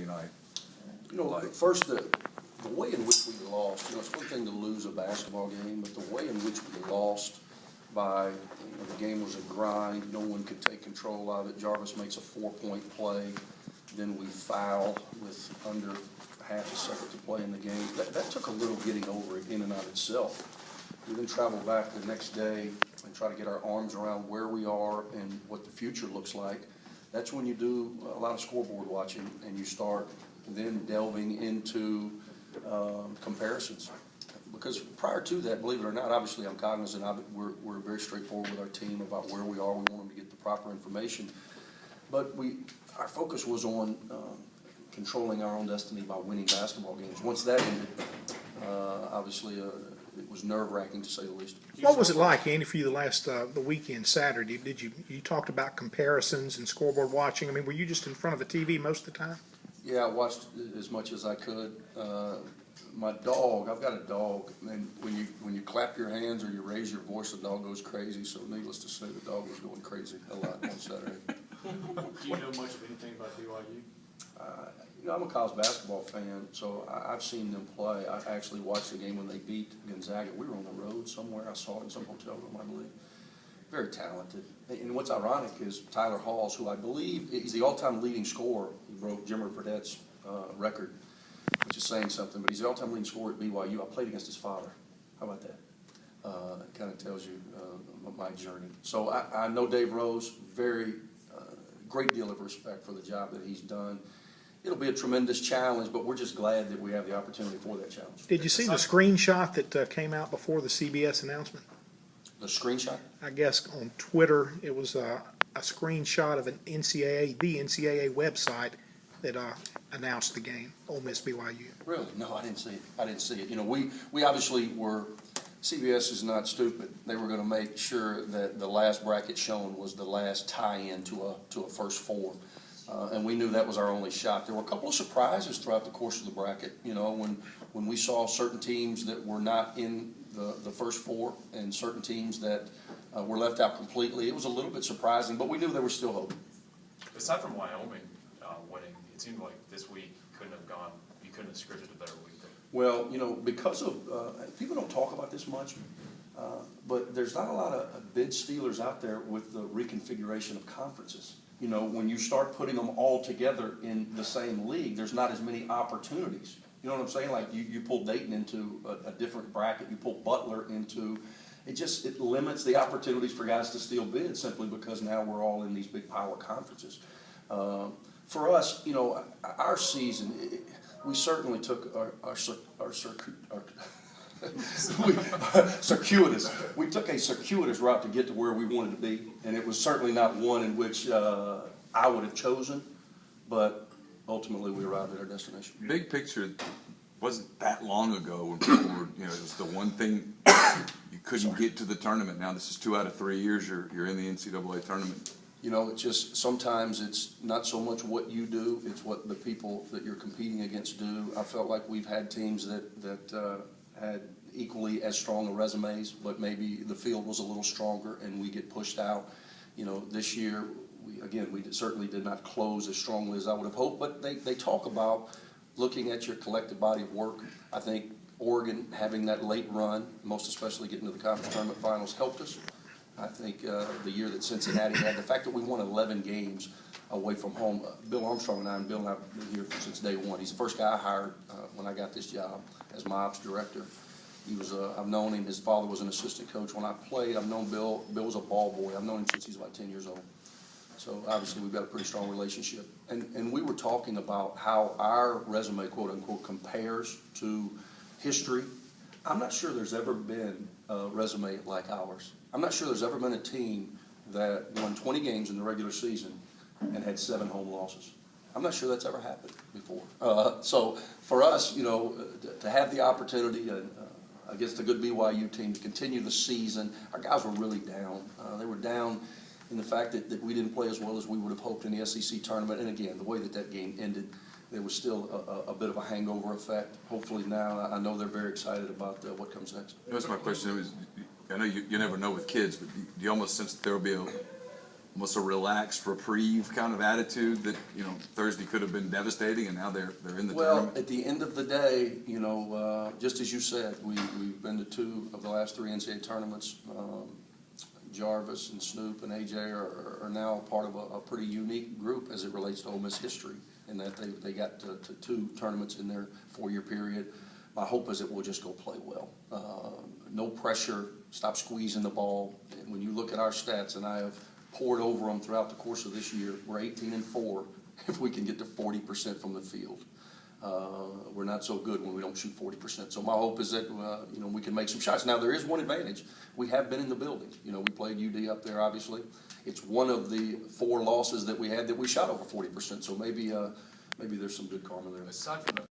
night? First, the way in which we lost, it's one thing to lose a basketball game, but the way in which we lost by, the game was a grind, no one could take control of it. Jarvis makes a 4-point play, then we foul with under half a second to play in the game. That took a little getting over in and of itself. We then travel back the next day and try to get our arms around where we are and what the future looks like. That's when you do a lot of scoreboard watching and you start then delving into comparisons. Because prior to that, believe it or not, obviously I'm cognizant of it. We're very straightforward with our team about where we are. We want them to get the proper information. But our focus was on controlling our own destiny by winning basketball games. Once that ended, obviously it was nerve-wracking to say the least. What was it like, Andy, for you the weekend, Saturday? You talked about comparisons and scoreboard watching. I mean, were you just in front of the TV most of the time? Yeah, I watched as much as I could. My dog, I've got a dog, and when you clap your hands or you raise your voice, the dog goes crazy. So needless to say, the dog was going crazy a lot on Saturday. Do you know much of anything about BYU? I'm a college basketball fan, so I've seen them play. I actually watched the game when they beat Gonzaga. We were on the road somewhere. I saw it in some hotel room, I believe. Very talented. And what's ironic is Tyler Halls, who I believe is the all-time leading scorer. He broke Jimmer Fredette's record, which is saying something. But he's the all-time leading scorer at BYU. I played against his father. How about that? It kind of tells you my journey. So I know Dave Rose. Very great deal of respect for the job that he's done. It'll be a tremendous challenge, but we're just glad that we have the opportunity for that challenge. Did you see the screenshot that came out before the CBS announcement? The screenshot? I guess on Twitter it was a screenshot of the NCAA website that announced the game, Ole Miss BYU. Really? No, I didn't see it. We obviously were. CBS is not stupid. They were going to make sure that the last bracket shown was the last tie-in to a first four. And we knew that was our only shot. There were a couple of surprises throughout the course of the bracket. When we saw certain teams that were not in the first four and certain teams that were left out completely, it was a little bit surprising, but we knew there was still hope. Aside from Wyoming winning, it seemed like this week couldn't have gone. You couldn't have scripted a better week. Well, because of people don't talk about this much, but there's not a lot of bid stealers out there with the reconfiguration of conferences. When you start putting them all together in the same league, there's not as many opportunities. You know what I'm saying? Like you pull Dayton into a different bracket, you pull Butler into, it limits the opportunities for guys to steal bids simply because now we're all in these big power conferences. For us, our season, we certainly took our circuitous. We took a circuitous route to get to where we wanted to be, and it was certainly not one in which I would have chosen, but ultimately we arrived at our destination. Big picture, wasn't that long ago when people were, it was the one thing you couldn't get to the tournament. Now this is 2 out of 3 years you're in the NCAA tournament. It's just sometimes it's not so much what you do, it's what the people that you're competing against do. I felt like we've had teams that had equally as strong a resumes, but maybe the field was a little stronger and we get pushed out. This year, we certainly did not close as strongly as I would have hoped, but they talk about looking at your collective body of work. I think Oregon having that late run, most especially getting to the conference tournament finals, helped us. I think the year that Cincinnati had, the fact that we won 11 games away from home, Bill Armstrong and I have been here since day one. He's the first guy I hired when I got this job as my ops director. I've known him. His father was an assistant coach when I played. I've known Bill. Bill was a ball boy. I've known him since he's about 10 years old. So obviously we've got a pretty strong relationship. And we were talking about how our resume, quote unquote, compares to history. I'm not sure there's ever been a resume like ours. I'm not sure there's ever been a team that won 20 games in the regular season and had 7 home losses. I'm not sure that's ever happened before. So for us, to have the opportunity against a good BYU team to continue the season, our guys were really down. They were down in the fact that we didn't play as well as we would have hoped in the SEC tournament. And again, the way that game ended, there was still a bit of a hangover effect. Hopefully now, I know they're very excited about what comes next. That's my question. I know you never know with kids, but do you almost sense that there will be almost a relaxed reprieve kind of attitude that, you know, Thursday could have been devastating and now they're in the Well, tournament? at the end of the day, you know, just as you said, we've been to 2 of the last 3 NCAA tournaments. Jarvis and Snoop and AJ are now part of a pretty unique group as it relates to Ole Miss history, in that they got to 2 tournaments in their 4-year period. My hope is that we'll just go play well. No pressure, stop squeezing the ball. And when you look at our stats, and I have poured over them throughout the course of this year, we're 18-4 if we can get to 40% from the field. We're not so good when we don't shoot 40%. So my hope is that, you know, we can make some shots. Now, there is one advantage. We have been in the building. You know, we played UD up there, obviously. It's one of the 4 losses that we had that we shot over 40%. So maybe there's some good karma there. Aside from the